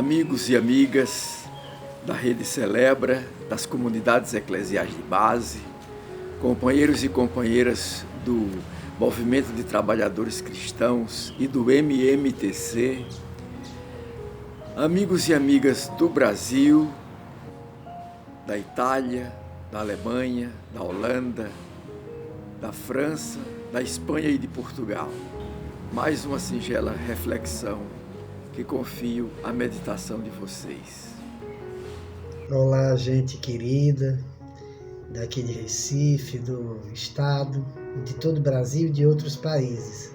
Amigos e amigas da Rede Celebra, das comunidades eclesiais de base, companheiros e companheiras do Movimento de Trabalhadores Cristãos e do MMTC, amigos e amigas do Brasil, da Itália, da Alemanha, da Holanda, da França, da Espanha e de Portugal. Mais uma singela reflexão que confio à meditação de vocês. Olá, gente querida, daqui de Recife, do estado, de todo o Brasil e de outros países.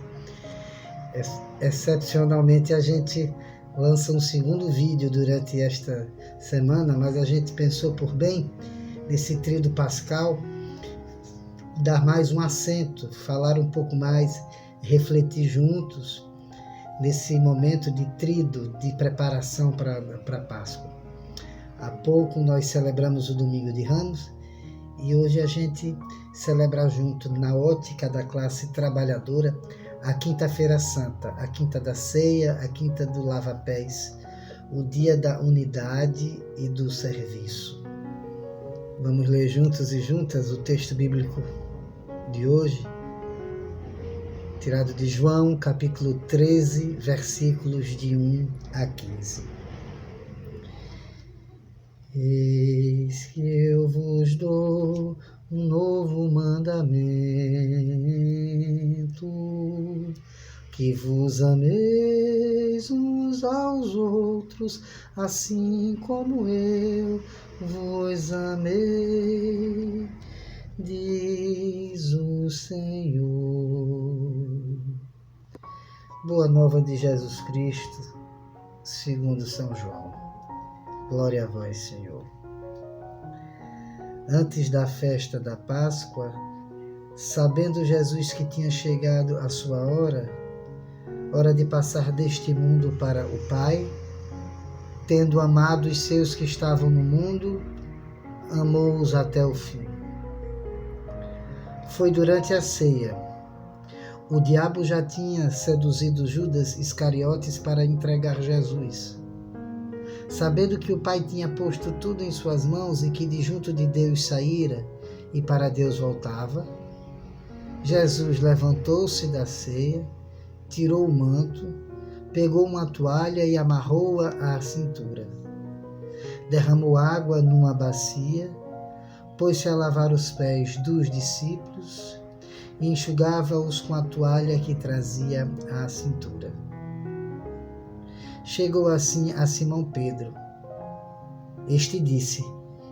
Excepcionalmente, a gente lança um segundo vídeo durante esta semana, mas a gente pensou por bem, nesse tríduo pascal, dar mais um acento, falar um pouco mais, refletir juntos nesse momento de tríduo, de preparação para a Páscoa. Há pouco nós celebramos o Domingo de Ramos e hoje a gente celebra junto, na ótica da classe trabalhadora, a Quinta-feira Santa, a Quinta da Ceia, a Quinta do Lava-Pés, o dia da unidade e do serviço. Vamos ler juntos e juntas o texto bíblico de hoje, tirado de João, capítulo 13, versículos de 1 a 15. Eis que eu vos dou um novo mandamento, que vos ameis uns aos outros, assim como eu vos amei, diz o Senhor. Boa nova de Jesus Cristo, segundo São João. Glória a vós, Senhor. Antes da festa da Páscoa, sabendo Jesus que tinha chegado a sua hora de passar deste mundo para o Pai, tendo amado os seus que estavam no mundo, amou-os até o fim. Foi durante a ceia. O diabo já tinha seduzido Judas Iscariotes para entregar Jesus. Sabendo que o Pai tinha posto tudo em suas mãos e que de junto de Deus saíra e para Deus voltava, Jesus levantou-se da ceia, tirou o manto, pegou uma toalha e amarrou-a à cintura. Derramou água numa bacia, pôs-se a lavar os pés dos discípulos e enxugava-os com a toalha que trazia à cintura. Chegou assim a Simão Pedro. Este disse: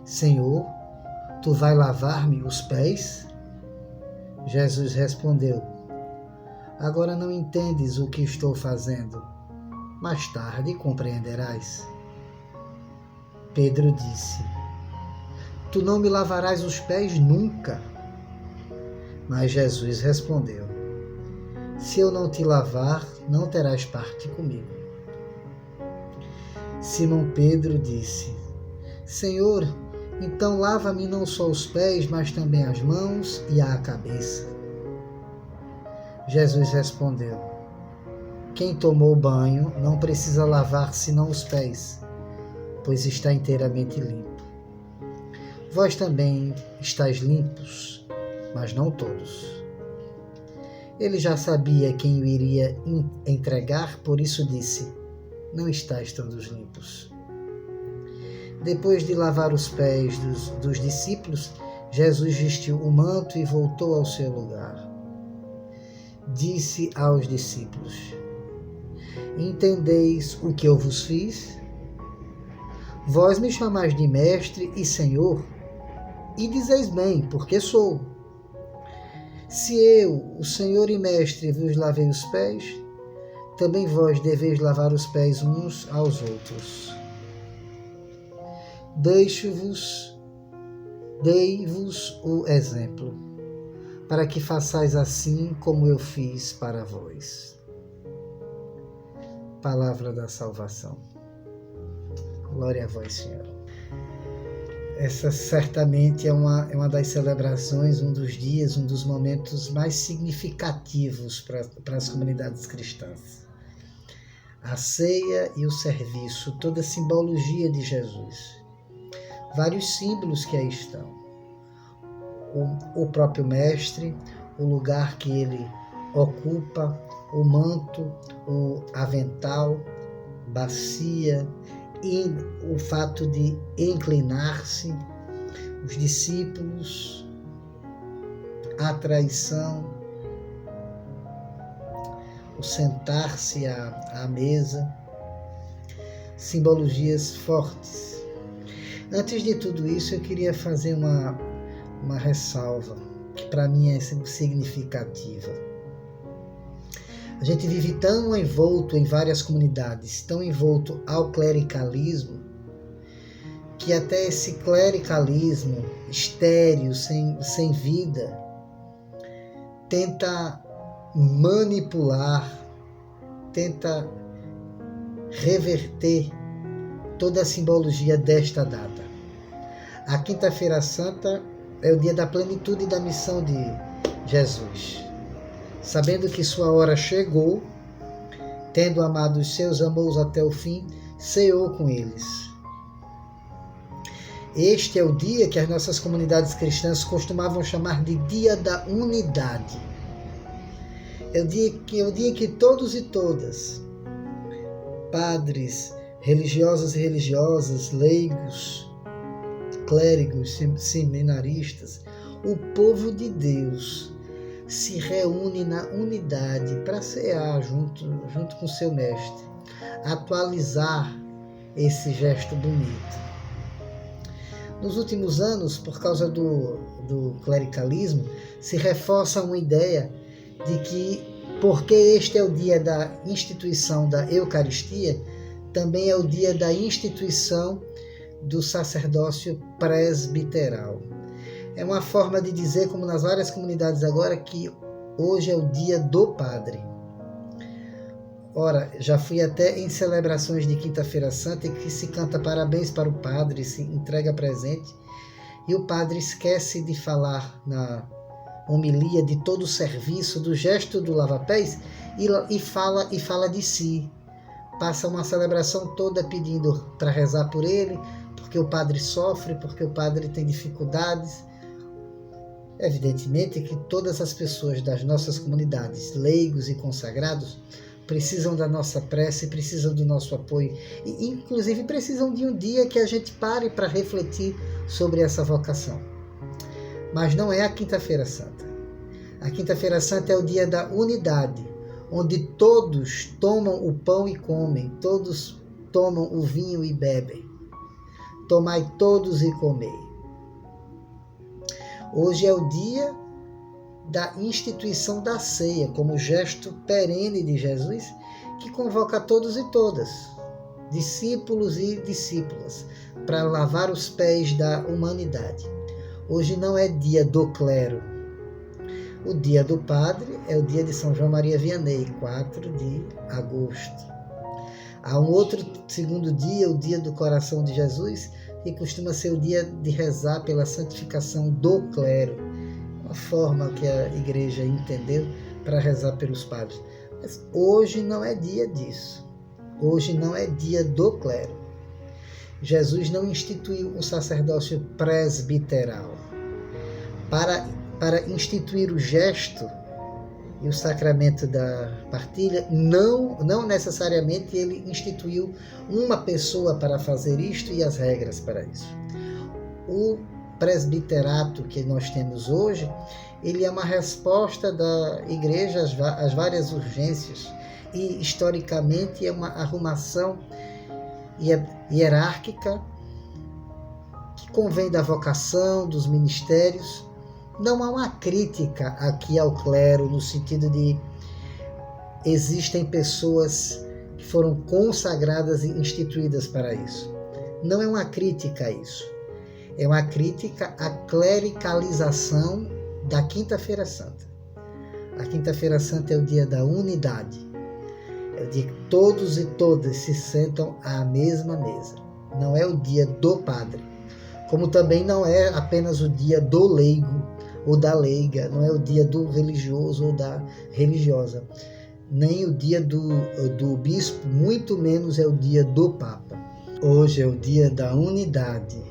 Senhor, tu vai lavar-me os pés? Jesus respondeu: Agora não entendes o que estou fazendo, mais tarde compreenderás. Pedro disse: Tu não me lavarás os pés nunca. Mas Jesus respondeu: Se eu não te lavar, não terás parte comigo. Simão Pedro disse: Senhor, então lava-me não só os pés, mas também as mãos e a cabeça. Jesus respondeu: Quem tomou banho não precisa lavar senão os pés, pois está inteiramente limpo. Vós também estáis limpos, mas não todos. Ele já sabia quem o iria entregar, por isso disse: Não estáis todos limpos. Depois de lavar os pés dos discípulos, Jesus vestiu o manto e voltou ao seu lugar. Disse aos discípulos: Entendeis o que eu vos fiz? Vós me chamais de mestre e senhor, e dizeis bem, porque sou. Se eu, o senhor e mestre, vos lavei os pés, também vós deveis lavar os pés uns aos outros. Dei-vos o exemplo, para que façais assim como eu fiz para vós. Palavra da salvação. Glória a vós, Senhor. Essa certamente é uma das celebrações, um dos dias, um dos momentos mais significativos para as comunidades cristãs. a ceia e o serviço, toda a simbologia de Jesus. Vários símbolos que aí estão. O próprio mestre, o lugar que ele ocupa, o manto, o avental, bacia, e o fato de inclinar-se, os discípulos, a traição, o sentar-se à mesa, simbologias fortes. Antes de tudo isso, eu queria fazer uma ressalva, que para mim é significativa. A gente vive tão envolto em várias comunidades, tão envolto ao clericalismo, que até esse clericalismo estéril, sem vida, tenta manipular, tenta reverter toda a simbologia desta data. A Quinta-feira Santa é o dia da plenitude da missão de Jesus. Sabendo que sua hora chegou, tendo amado os seus, amou-os até o fim, ceou com eles. Este é o dia que as nossas comunidades cristãs costumavam chamar de Dia da Unidade. É o dia que todos e todas, padres, religiosos e religiosas, leigos, clérigos, seminaristas, o povo de Deus se reúne na unidade para cear junto com seu mestre, atualizar esse gesto bonito. Nos últimos anos, por causa do clericalismo, se reforça uma ideia de que, porque este é o dia da instituição da Eucaristia, também é o dia da instituição do sacerdócio presbiteral. É uma forma de dizer, como nas várias comunidades agora, que hoje é o dia do padre. Ora, já fui até em celebrações de Quinta-feira Santa em que se canta parabéns para o padre, se entrega presente, e o padre esquece de falar na homilia de todo o serviço, do gesto do lava-pés, e fala de si. Passa uma celebração toda pedindo para rezar por ele, porque o padre sofre, porque o padre tem dificuldades. Evidentemente que todas as pessoas das nossas comunidades, leigos e consagrados, precisam da nossa prece, precisam do nosso apoio e inclusive precisam de um dia que a gente pare para refletir sobre essa vocação. Mas não é a Quinta-feira Santa. A Quinta-feira Santa é o dia da unidade, onde todos tomam o pão e comem, todos tomam o vinho e bebem. Tomai todos e comei. Hoje é o dia da instituição da ceia, como gesto perene de Jesus, que convoca todos e todas, discípulos e discípulas, para lavar os pés da humanidade. Hoje não é dia do clero. O dia do padre é o dia de São João Maria Vianney, 4 de agosto. Há um outro segundo dia, o dia do coração de Jesus, que costuma ser o dia de rezar pela santificação do clero, uma forma que a igreja entendeu para rezar pelos padres. Mas hoje não é dia disso. Hoje não é dia do clero. Jesus não instituiu o sacerdócio presbiteral. Para instituir o gesto e o sacramento da partilha, não necessariamente ele instituiu uma pessoa para fazer isto e as regras para isso. O presbiterato que nós temos hoje, ele é uma resposta da igreja às várias urgências e historicamente é uma arrumação hierárquica que convém da vocação, dos ministérios. Não há uma crítica aqui ao clero, no sentido de existem pessoas que foram consagradas e instituídas para isso. Não é uma crítica a isso. É uma crítica à clericalização da Quinta-feira Santa. A Quinta-feira Santa é o dia da unidade. É o dia que todos e todas se sentam à mesma mesa. Não é o dia do padre. Como também não é apenas o dia do leigo ou da leiga, não é o dia do religioso ou da religiosa. nem o dia do bispo, muito menos é o dia do Papa. Hoje é o dia da unidade,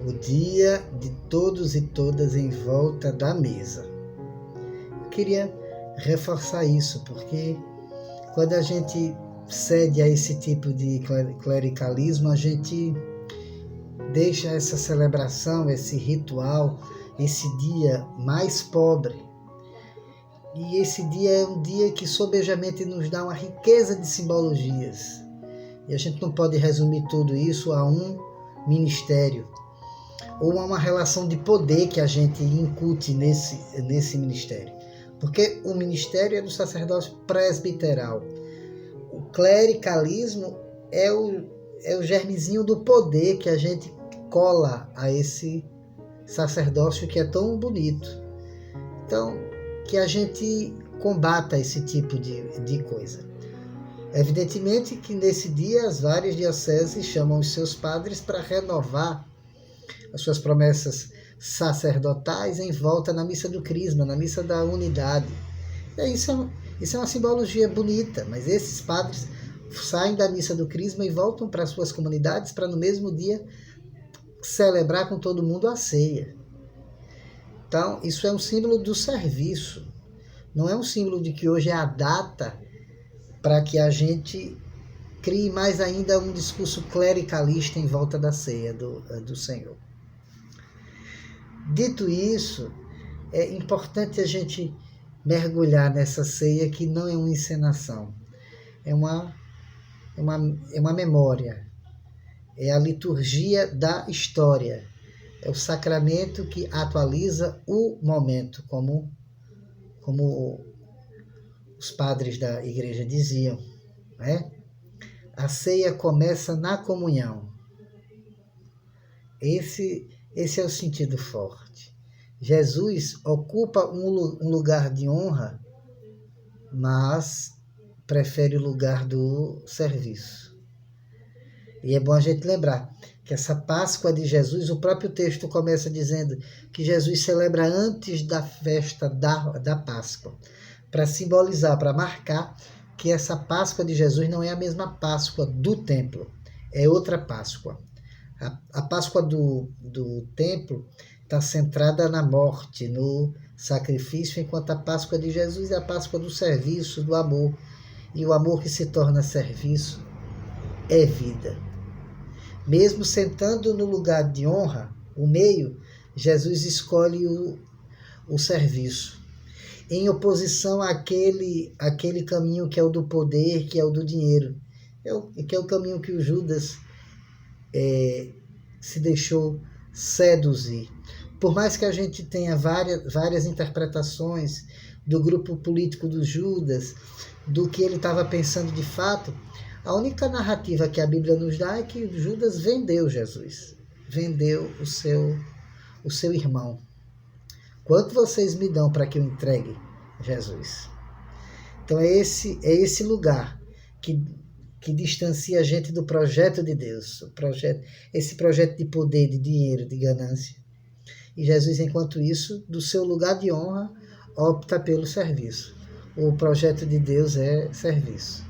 o dia de todos e todas em volta da mesa. Eu queria reforçar isso, porque quando a gente cede a esse tipo de clericalismo, a gente deixa essa celebração, esse ritual, esse dia mais pobre. E esse dia é um dia que sobejamente nos dá uma riqueza de simbologias. E a gente não pode resumir tudo isso a um ministério ou a uma relação de poder que a gente incute nesse ministério. Porque o ministério é do sacerdócio presbiteral. O clericalismo é o germezinho do poder que a gente cola a esse sacerdócio que é tão bonito. Então, que a gente combata esse tipo de coisa. Evidentemente que nesse dia as várias dioceses chamam os seus padres para renovar as suas promessas sacerdotais em volta na missa do Crisma, na missa da unidade. Isso é uma simbologia bonita, mas esses padres saem da missa do Crisma e voltam para suas comunidades para no mesmo dia celebrar com todo mundo a ceia. Então, isso é um símbolo do serviço. Não é um símbolo de que hoje é a data para que a gente crie mais ainda um discurso clericalista em volta da ceia do Senhor. Dito isso, é importante a gente mergulhar nessa ceia que não é uma encenação. É uma memória. É a liturgia da história. É o sacramento que atualiza o momento, como os padres da igreja diziam, né? A ceia começa na comunhão. Esse é o sentido forte. Jesus ocupa um lugar de honra, mas prefere o lugar do serviço. E é bom a gente lembrar que essa Páscoa de Jesus, o próprio texto começa dizendo que Jesus celebra antes da festa da Páscoa, para simbolizar, para marcar que essa Páscoa de Jesus não é a mesma Páscoa do templo, é outra Páscoa. A Páscoa do templo está centrada na morte, no sacrifício, enquanto a Páscoa de Jesus é a Páscoa do serviço, do amor. E o amor que se torna serviço é vida. Mesmo sentando no lugar de honra, o meio, Jesus escolhe o serviço, em oposição àquele caminho que é o do poder, que é o do dinheiro, que é o caminho que o Judas se deixou seduzir. Por mais que a gente tenha várias interpretações do grupo político do Judas, do que ele estava pensando de fato, a única narrativa que a Bíblia nos dá é que Judas vendeu Jesus, vendeu o seu irmão. Quanto vocês me dão para que eu entregue Jesus? Então é esse lugar que distancia a gente do projeto de Deus, esse projeto de poder, de dinheiro, de ganância. E Jesus, enquanto isso, do seu lugar de honra, opta pelo serviço. O projeto de Deus é serviço.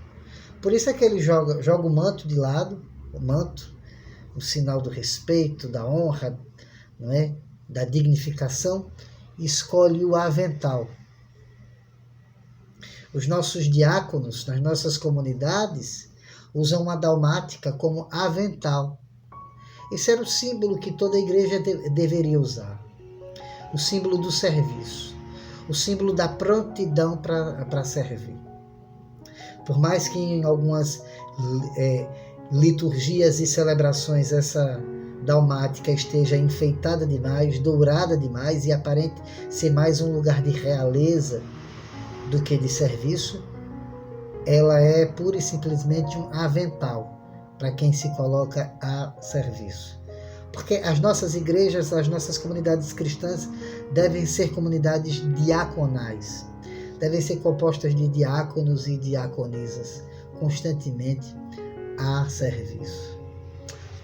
Por isso é que ele joga o manto de lado, o manto, o sinal do respeito, da honra, não é? Da dignificação, e escolhe o avental. Os nossos diáconos, nas nossas comunidades, usam uma dalmática como avental. Esse era o símbolo que toda a igreja deveria usar. O símbolo do serviço. O símbolo da prontidão para servir. Por mais que em algumas liturgias e celebrações essa dalmática esteja enfeitada demais, dourada demais e aparente ser mais um lugar de realeza do que de serviço, ela é pura e simplesmente um avental para quem se coloca a serviço. Porque as nossas igrejas, as nossas comunidades cristãs devem ser comunidades diaconais, devem ser compostas de diáconos e diaconisas, constantemente a serviço.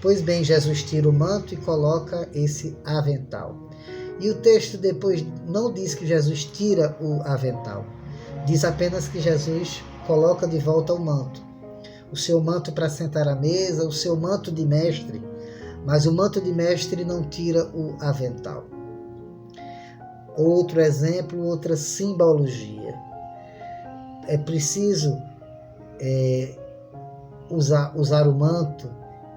Pois bem, Jesus tira o manto e coloca esse avental. E o texto depois não diz que Jesus tira o avental, Diz apenas que Jesus coloca de volta o manto. O seu manto para sentar à mesa, o seu manto de mestre, mas o manto de mestre não tira o avental. Outro exemplo, outra simbologia. É preciso usar o manto,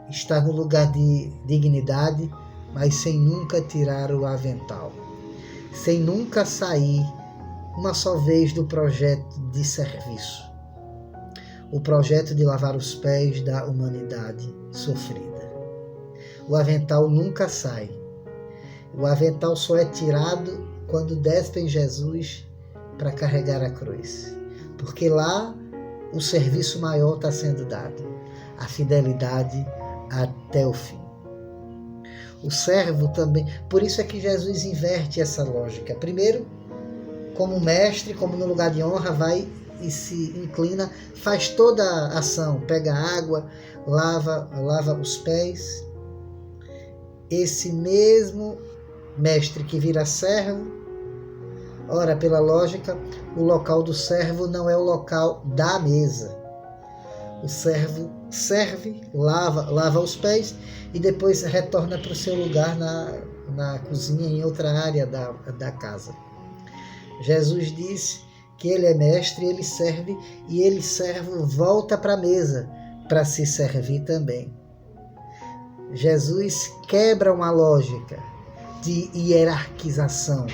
estar no lugar de dignidade, mas sem nunca tirar o avental, sem nunca sair uma só vez do projeto de serviço, o projeto de lavar os pés da humanidade sofrida. O avental nunca sai. O avental só é tirado quando despem Jesus para carregar a cruz, porque lá o serviço maior está sendo dado, a fidelidade até o fim. O servo também, por isso é que Jesus inverte essa lógica. Primeiro, como mestre, como no lugar de honra, vai e se inclina, faz toda a ação, pega água, lava os pés. Esse mesmo mestre que vira servo, ora, pela lógica, o local do servo não é o local da mesa. O servo serve, lava os pés e depois retorna para o seu lugar na cozinha, em outra área da casa. Jesus disse que ele é mestre, ele serve, e ele, servo, volta para a mesa para se servir também. Jesus quebra uma lógica de hierarquização.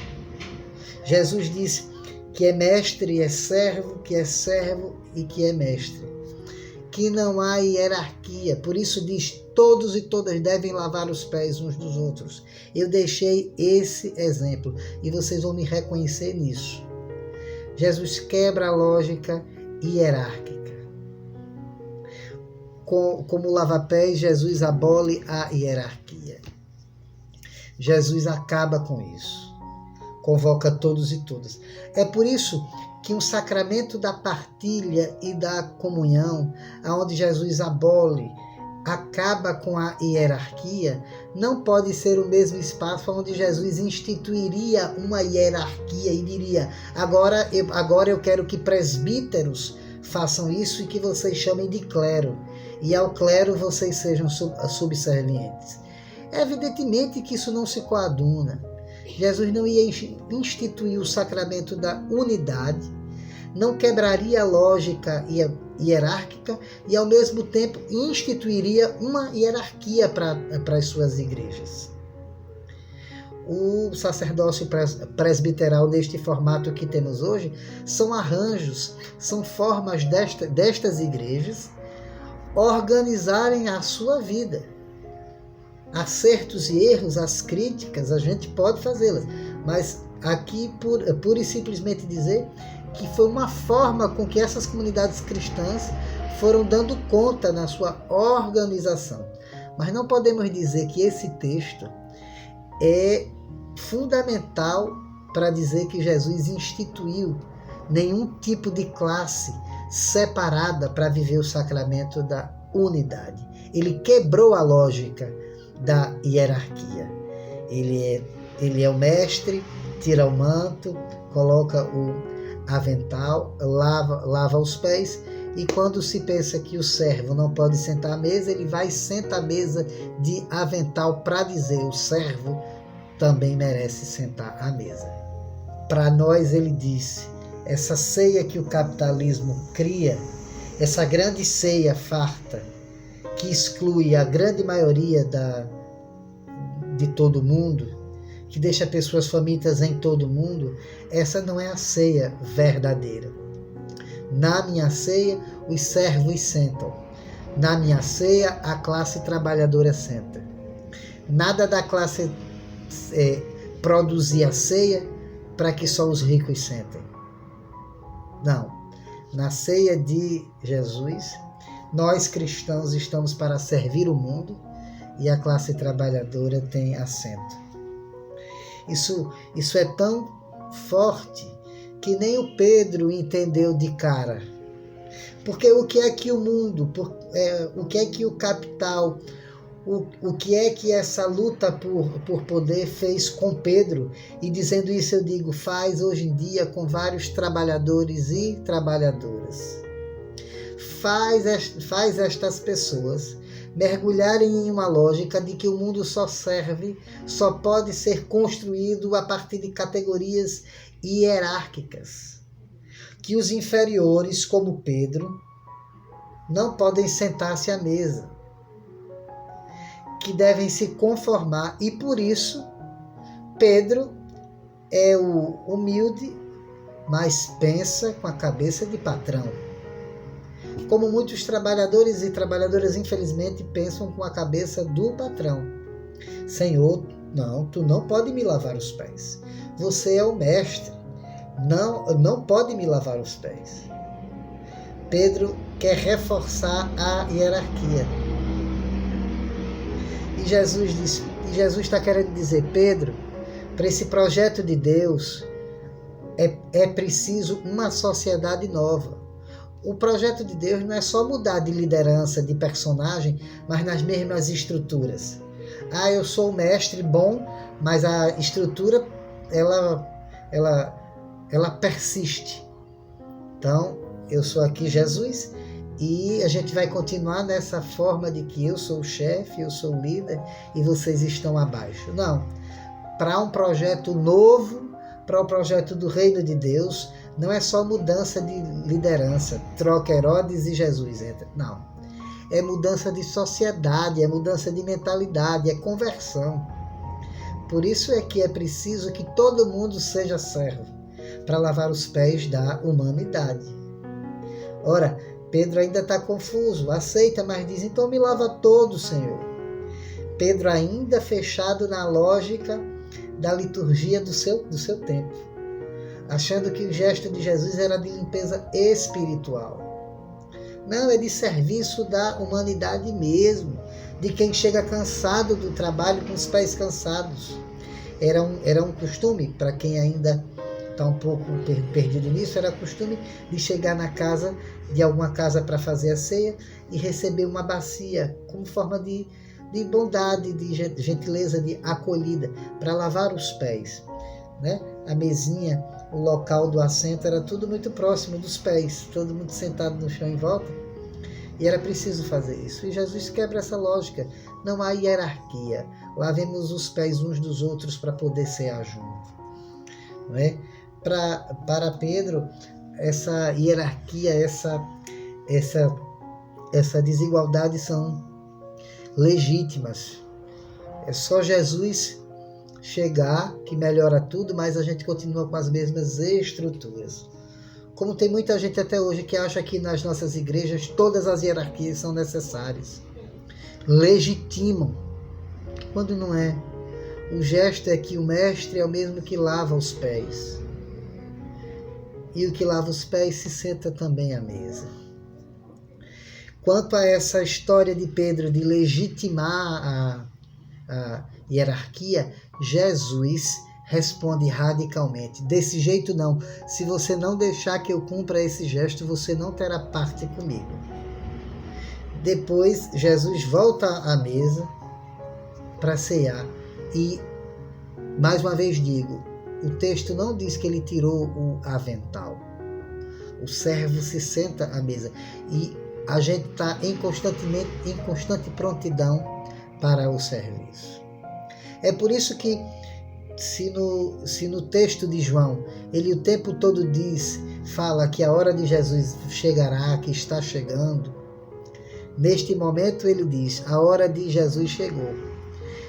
Jesus disse que é mestre e é servo, que é servo e que é mestre. Que não há hierarquia, por isso diz: todos e todas devem lavar os pés uns dos outros. Eu deixei esse exemplo e vocês vão me reconhecer nisso. Jesus quebra a lógica hierárquica. Como lava-pés, Jesus abole a hierarquia. Jesus acaba com isso. Convoca todos e todas. É por isso que um sacramento da partilha e da comunhão, onde Jesus abole, acaba com a hierarquia, não pode ser o mesmo espaço onde Jesus instituiria uma hierarquia e diria: agora eu quero que presbíteros façam isso e que vocês chamem de clero, e ao clero vocês sejam subservientes. Evidentemente que isso não se coaduna. Jesus não ia instituir o sacramento da unidade, não quebraria a lógica hierárquica e, ao mesmo tempo, instituiria uma hierarquia para as suas igrejas. O sacerdócio presbiteral, neste formato que temos hoje, são arranjos, são formas destas igrejas organizarem a sua vida. Acertos e erros, as críticas, a gente pode fazê-las, mas aqui pura e simplesmente dizer que foi uma forma com que essas comunidades cristãs foram dando conta na sua organização. Mas não podemos dizer que esse texto é fundamental para dizer que Jesus instituiu nenhum tipo de classe separada para viver o sacramento da unidade. Ele quebrou a lógica da hierarquia. Ele é o mestre, tira o manto, coloca o avental, lava os pés, e quando se pensa que o servo não pode sentar à mesa, ele vai e senta à mesa de avental para dizer: o servo também merece sentar à mesa. Para nós, ele disse, essa ceia que o capitalismo cria, essa grande ceia farta, que exclui a grande maioria de todo mundo, que deixa pessoas famintas em todo mundo, essa não é a ceia verdadeira. Na minha ceia, os servos sentam. Na minha ceia, a classe trabalhadora senta. Nada da classe produzir a ceia para que só os ricos sentem. Não. Na ceia de Jesus, nós cristãos estamos para servir o mundo e a classe trabalhadora tem assento. Isso é tão forte que nem o Pedro entendeu de cara. Porque o que é que o mundo, o que é que o capital, o que é que essa luta por poder fez com Pedro, e dizendo isso eu digo, faz hoje em dia com vários trabalhadores e trabalhadoras. Faz estas pessoas mergulharem em uma lógica de que o mundo só pode ser construído a partir de categorias hierárquicas, que os inferiores, como Pedro, não podem sentar-se à mesa, que devem se conformar, e por isso Pedro é o humilde, mas pensa com a cabeça de patrão. Como muitos trabalhadores e trabalhadoras, infelizmente, pensam com a cabeça do patrão. Senhor, não, tu não pode me lavar os pés. Você é o mestre. Não pode me lavar os pés. Pedro quer reforçar a hierarquia. E Jesus está querendo dizer, Pedro, para esse projeto de Deus é preciso uma sociedade nova. O projeto de Deus não é só mudar de liderança, de personagem, mas nas mesmas estruturas. Eu sou o mestre bom, mas a estrutura ela persiste. Então, eu sou aqui Jesus, e a gente vai continuar nessa forma de que eu sou o chefe, eu sou o líder e vocês estão abaixo. Não. Para um projeto novo, para o projeto do reino de Deus, não é só mudança de liderança, troca Herodes e Jesus entra. Não. É mudança de sociedade, é mudança de mentalidade, é conversão. Por isso é que é preciso que todo mundo seja servo, para lavar os pés da humanidade. Ora, Pedro ainda está confuso, aceita, mas diz, então me lava todo, Senhor. Pedro ainda fechado na lógica da liturgia do seu tempo, achando que o gesto de Jesus era de limpeza espiritual. Não, é de serviço da humanidade mesmo, de quem chega cansado do trabalho, com os pés cansados. Era um costume, para quem ainda está um pouco perdido nisso, era costume de chegar na casa de alguma casa para fazer a ceia e receber uma bacia como forma de bondade, de gentileza, de acolhida, para lavar os pés, né? A mesinha, o local do assento era tudo muito próximo dos pés, todo mundo sentado no chão em volta, e era preciso fazer isso. E Jesus quebra essa lógica, não há hierarquia, lavemos os pés uns dos outros para poder cear junto, não é? Para Pedro, essa hierarquia, essa desigualdade são legítimas. É só Jesus chegar que melhora tudo, mas a gente continua com as mesmas estruturas. Como tem muita gente até hoje que acha que nas nossas igrejas todas as hierarquias são necessárias. Legitimam, quando não é. O gesto é que o mestre é o mesmo que lava os pés. E o que lava os pés se senta também à mesa. Quanto a essa história de Pedro de legitimar a hierarquia, Jesus responde radicalmente, desse jeito não, se você não deixar que eu cumpra esse gesto, você não terá parte comigo. Depois, Jesus volta à mesa para cear e, mais uma vez digo, o texto não diz que ele tirou o avental. O servo se senta à mesa e a gente está em constante prontidão para o serviço. É por isso que, se no texto de João, ele o tempo todo fala que a hora de Jesus chegará, que está chegando, neste momento ele diz, a hora de Jesus chegou.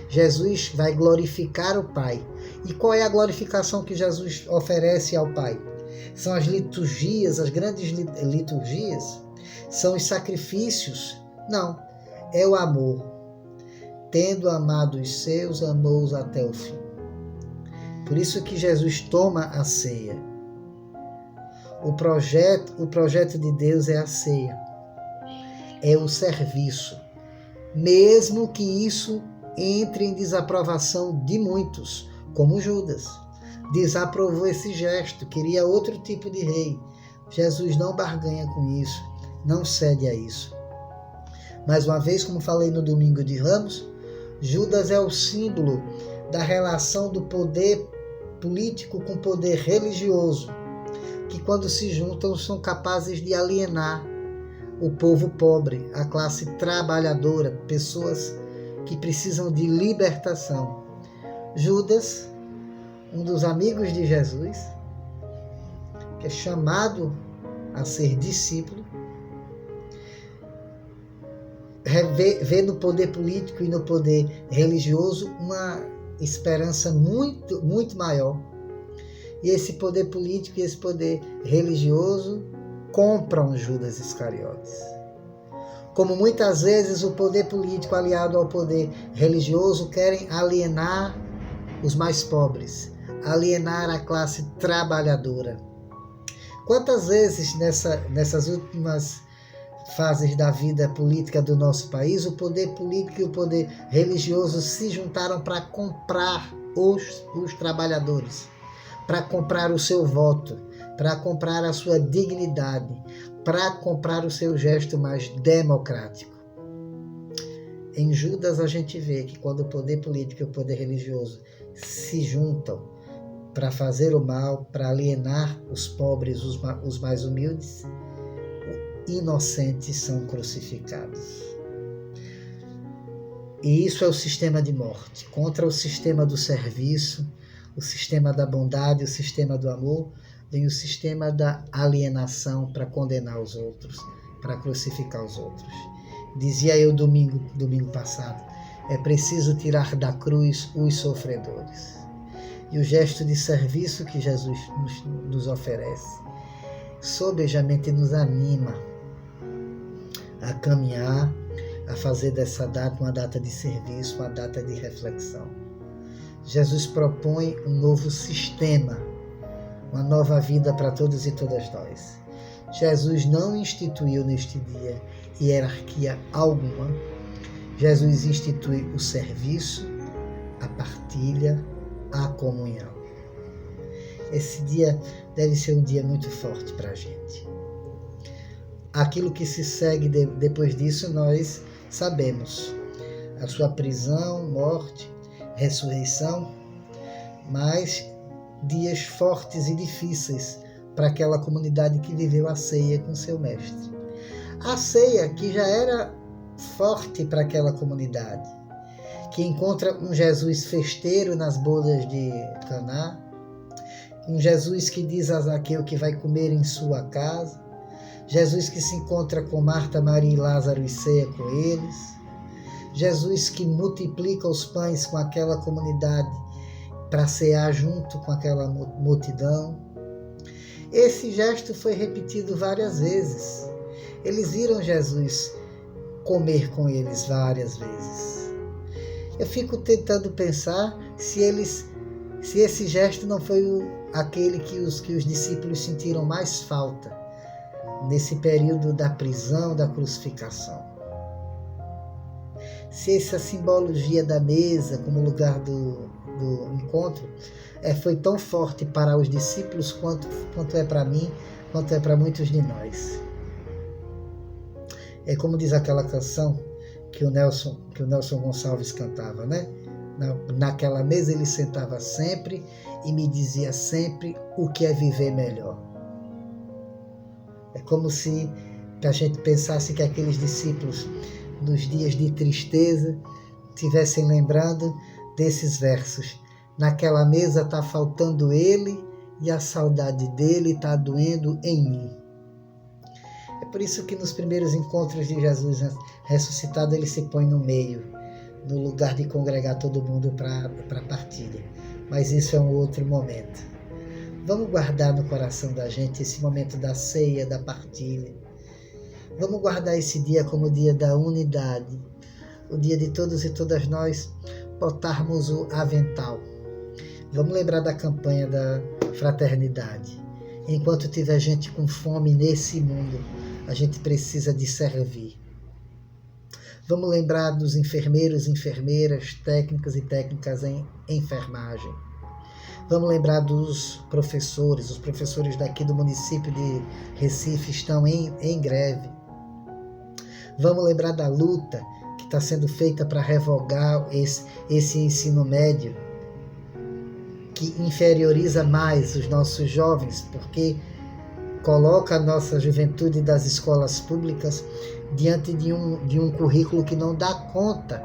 Jesus vai glorificar o Pai. E qual é a glorificação que Jesus oferece ao Pai? São as liturgias, as grandes liturgias? São os sacrifícios? Não, é o amor. Tendo amado os seus, amou-os até o fim. Por isso que Jesus toma a ceia. O projeto de Deus é a ceia. É o serviço. Mesmo que isso entre em desaprovação de muitos, como Judas. Desaprovou esse gesto, queria outro tipo de rei. Jesus não barganha com isso, não cede a isso. Mais uma vez, como falei no Domingo de Ramos, Judas é o símbolo da relação do poder político com o poder religioso, que quando se juntam são capazes de alienar o povo pobre, a classe trabalhadora, pessoas que precisam de libertação. Judas, um dos amigos de Jesus, que é chamado a ser discípulo, vê no poder político e no poder religioso uma esperança muito, muito maior. E esse poder político e esse poder religioso compram Judas Iscariotes. Como muitas vezes o poder político aliado ao poder religioso querem alienar os mais pobres, alienar a classe trabalhadora. Quantas vezes nessas últimas fases da vida política do nosso país, o poder político e o poder religioso se juntaram para comprar os trabalhadores, para comprar o seu voto, para comprar a sua dignidade, para comprar o seu gesto mais democrático. Em Judas a gente vê que quando o poder político e o poder religioso se juntam para fazer o mal, para alienar os pobres, os mais humildes, inocentes são crucificados. E isso é o sistema de morte. Contra o sistema do serviço, o sistema da bondade, o sistema do amor, vem o sistema da alienação para condenar os outros, para crucificar os outros. Dizia eu domingo passado, é preciso tirar da cruz os sofredores. E o gesto de serviço que Jesus nos oferece, sobejamente nos anima a caminhar, a fazer dessa data uma data de serviço, uma data de reflexão. Jesus propõe um novo sistema, uma nova vida para todos e todas nós. Jesus não instituiu neste dia hierarquia alguma. Jesus institui o serviço, a partilha, a comunhão. Esse dia deve ser um dia muito forte para a gente. Aquilo que se segue depois disso nós sabemos. A sua prisão, morte, ressurreição, mas dias fortes e difíceis para aquela comunidade que viveu a ceia com seu mestre. A ceia que já era forte para aquela comunidade, que encontra um Jesus festeiro nas bodas de Caná, um Jesus que diz a Zaqueu que vai comer em sua casa, Jesus que se encontra com Marta, Maria e Lázaro e ceia com eles, Jesus que multiplica os pães com aquela comunidade para cear junto com aquela multidão. Esse gesto foi repetido várias vezes. Eles viram Jesus comer com eles várias vezes. Eu fico tentando pensar se esse gesto não foi aquele que os discípulos sentiram mais falta nesse período da prisão, da crucificação. Se essa simbologia da mesa como lugar do encontro foi tão forte para os discípulos quanto é para mim, quanto é para muitos de nós. É como diz aquela canção que o Nelson Gonçalves cantava, né? Naquela mesa ele sentava sempre e me dizia sempre o que é viver melhor. É como se a gente pensasse que aqueles discípulos, nos dias de tristeza, estivessem lembrando desses versos. Naquela mesa está faltando ele e a saudade dele está doendo em mim. É por isso que nos primeiros encontros de Jesus ressuscitado ele se põe no meio, no lugar de congregar todo mundo para a partilha. Mas isso é um outro momento. Vamos guardar no coração da gente esse momento da ceia, da partilha. Vamos guardar esse dia como o dia da unidade, o dia de todos e todas nós botarmos o avental. Vamos lembrar da campanha da fraternidade. Enquanto tiver gente com fome nesse mundo, a gente precisa de servir. Vamos lembrar dos enfermeiros, enfermeiras, técnicos e técnicas em enfermagem. Vamos lembrar dos professores. Os professores daqui do município de Recife estão em greve. Vamos lembrar da luta que está sendo feita para revogar esse ensino médio, que inferioriza mais os nossos jovens, porque coloca a nossa juventude das escolas públicas diante de um currículo que não dá conta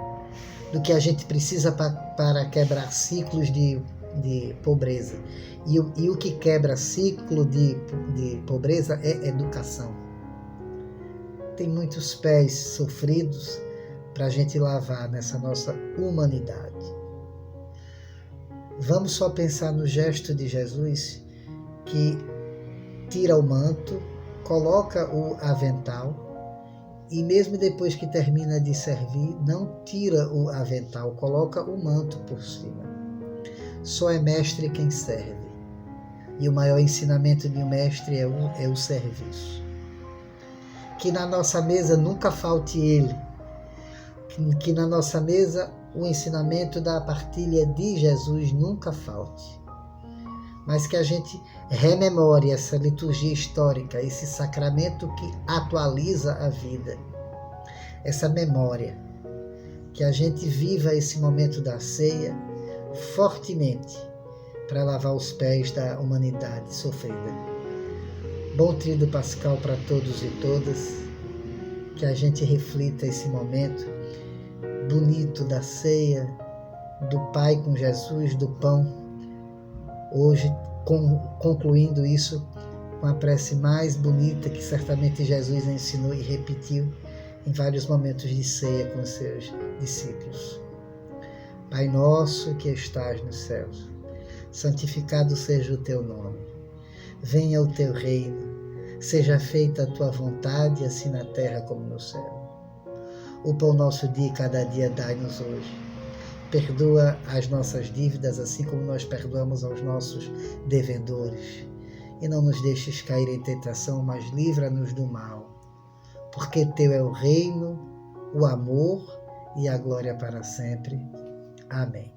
do que a gente precisa para quebrar ciclos de pobreza. E o que quebra ciclo de pobreza é educação. Tem muitos pés sofridos para a gente lavar nessa nossa humanidade. Vamos só pensar no gesto de Jesus, que tira o manto, coloca o avental, e mesmo depois que termina de servir, não tira o avental, coloca o manto por cima. Só é mestre quem serve. E o maior ensinamento de um mestre é o serviço. Que na nossa mesa nunca falte ele. Que na nossa mesa o ensinamento da partilha de Jesus nunca falte. Mas que a gente rememore essa liturgia histórica, esse sacramento que atualiza a vida. Essa memória. Que a gente viva esse momento da ceia fortemente para lavar os pés da humanidade sofrida. Bom Tríduo Pascal para todos e todas. Que a gente reflita esse momento bonito da ceia, do Pai com Jesus, do pão. Hoje, concluindo isso com a prece mais bonita que certamente Jesus ensinou e repetiu em vários momentos de ceia com seus discípulos. Pai nosso que estás nos céus, santificado seja o teu nome. Venha o teu reino, seja feita a tua vontade, assim na terra como no céu. O pão nosso de cada dia dai-nos hoje. Perdoa as nossas dívidas, assim como nós perdoamos aos nossos devedores. E não nos deixes cair em tentação, mas livra-nos do mal. Porque teu é o reino, o amor e a glória para sempre. Amém.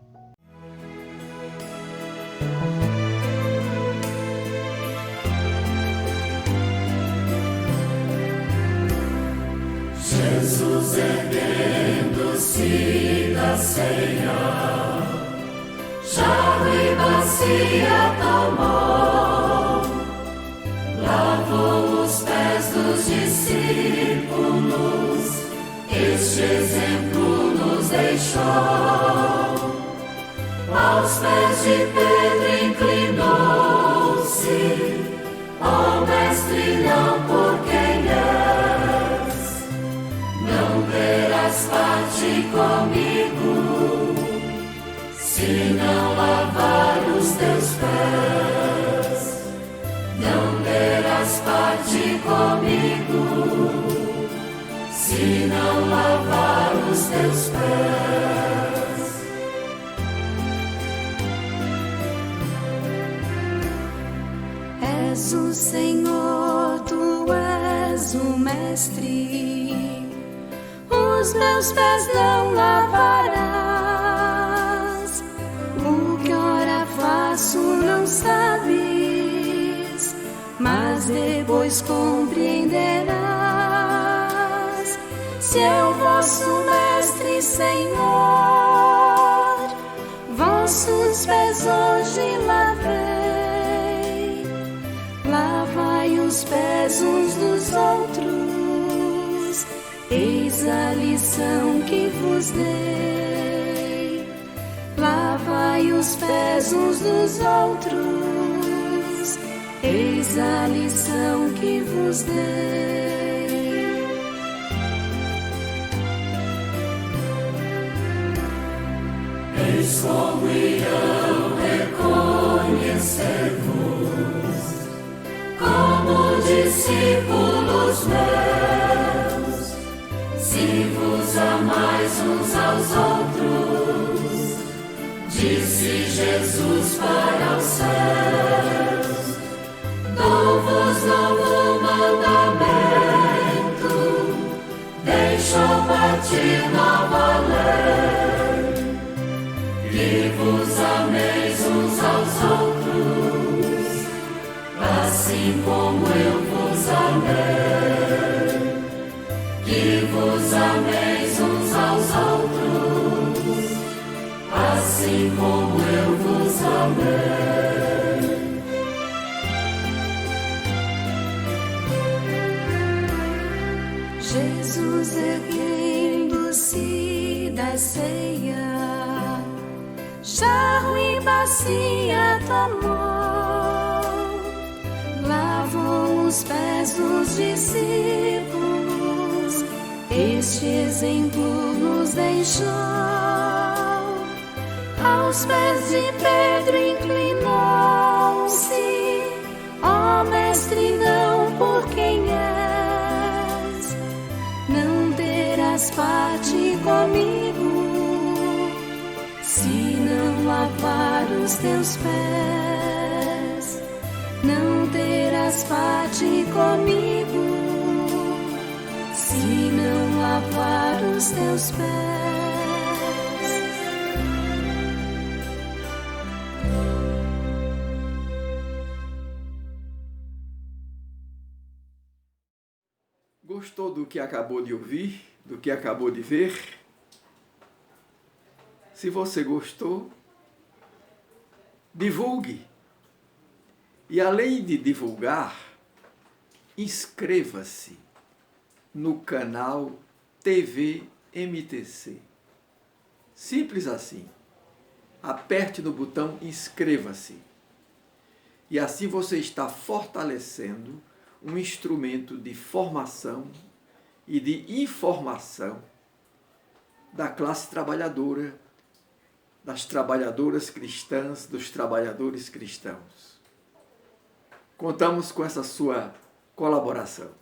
Jesus erguendo-se da ceia, jarro e bacia tomou, lavou os pés dos discípulos, este exemplo nos deixou. Aos pés de Pedro inclinou-se, ó mestre, não por quem és, não terás parte comigo, se não lavar os teus pés. Não terás parte comigo, se não lavar os teus pés. És o Senhor, tu és o Mestre, os meus pés não lavarás. O que ora faço não sabes, mas depois compreenderás. Se eu vosso Mestre, Senhor, vossos pés hoje lavei. Lavai os pés uns dos outros, eis a lição que vos dei. Lavai os pés uns dos outros, eis a lição que vos dei. Eis como irão reconhecer-vos como discípulos meus, se vos amais uns aos outros, disse Jesus para os céus. Dou-vos novo mandamento, deixou partir nova lei, que vos ameis uns aos outros, assim como eu vos amei, que vos vos ameis uns aos outros, assim como eu vos amei. Jesus erguendo-se da ceia, jarro e bacia tomou, lavou os pés dos discípulos, este exemplo nos deixou. Aos pés de Pedro inclinou-se, ó mestre, não por quem és, não terás parte comigo, se não lavar os teus pés, não terás parte comigo, se não lavar os teus pés. Gostou do que acabou de ouvir, do que acabou de ver? Se você gostou, divulgue. E além de divulgar, inscreva-se no canal TV MTC. Simples assim. Aperte no botão inscreva-se. E assim você está fortalecendo um instrumento de formação e de informação da classe trabalhadora, das trabalhadoras cristãs, dos trabalhadores cristãos. Contamos com essa sua colaboração.